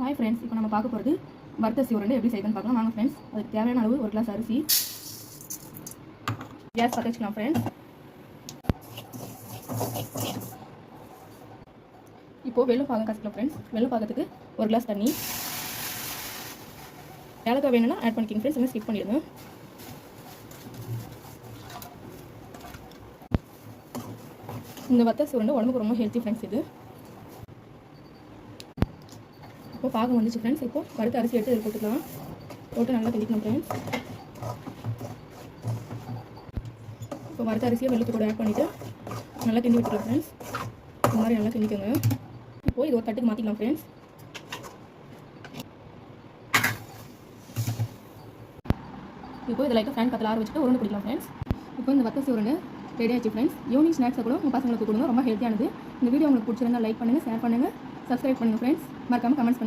Hi friends, இப்போ நம்ம பார்க்க போகிறது வறுத்தரிசி உருண்டை எப்படி செய்யணும்னு பார்க்கலாம். வாங்க ஃப்ரெண்ட்ஸ், அதுக்கு தேவையான அளவு 1 கிளாஸ் அரிசி. கேஸ் பற்ற வச்சுக்கலாம் ஃப்ரெண்ட்ஸ். இப்போது வெள்ளம் பாகம் காய்ச்சிக்கலாம் ஃப்ரெண்ட்ஸ். வெள்ளம் பாகத்துக்கு 1 கிளாஸ் தண்ணி. ஏலக்காய் வேணும்னா ஆட் பண்ணிக்கிங்க ஃப்ரெண்ட்ஸ், இன்னும் ஸ்கிப் பண்ணிடுங்க. இந்த வறுத்தரிசி உருண்டை உடம்புக்கு ரொம்ப ஹெல்த்தி ஃப்ரெண்ட்ஸ். இது இப்போ பாகம் வந்துச்சு ஃப்ரெண்ட்ஸ். இப்போ வறுத்த அரிசி எடுத்து இதில் போட்டுக்கலாம். போட்டு நல்லா கிண்டிக்கணும் ஃப்ரெண்ட்ஸ். இப்போ வறுத்த அரிசியை வெள்ளத்து கூட ஆட் பண்ணிவிட்டு நல்லா கிண்டி விட்டுக்கலாம் ஃப்ரெண்ட்ஸ். இந்த மாதிரி நல்லா கிண்டிக்கோங்க. இப்போ இது ஒரு தட்டுக்கு மாற்றிக்கலாம் ஃப்ரெண்ட்ஸ். இப்போ இதில் லைட்டாக ஃபேன் பத்தில் ஆற வச்சுட்டு உருண்டை பிடிக்கலாம் ஃப்ரெண்ட்ஸ். இப்போ இந்த வறுத்தரிசி உருண்டை ரெடி ஆச்சு ஃப்ரெண்ட்ஸ். ஈவினிங் ஸ்நாக்ஸை கூட உங்கள் பசங்களுக்கு கொடுங்க, ரொம்ப ஹெல்த்தியானது. இந்த வீடியோ உங்களுக்கு பிடிச்சிருந்தா லைக் பண்ணுங்கள், ஷேர் பண்ணுங்கள், சப்ஸ்கிரைப் பண்ணுங்கள் ஃப்ரெண்ட்ஸ். மறக்காமல் கமெண்ட்ஸ் பண்ணுங்கள்.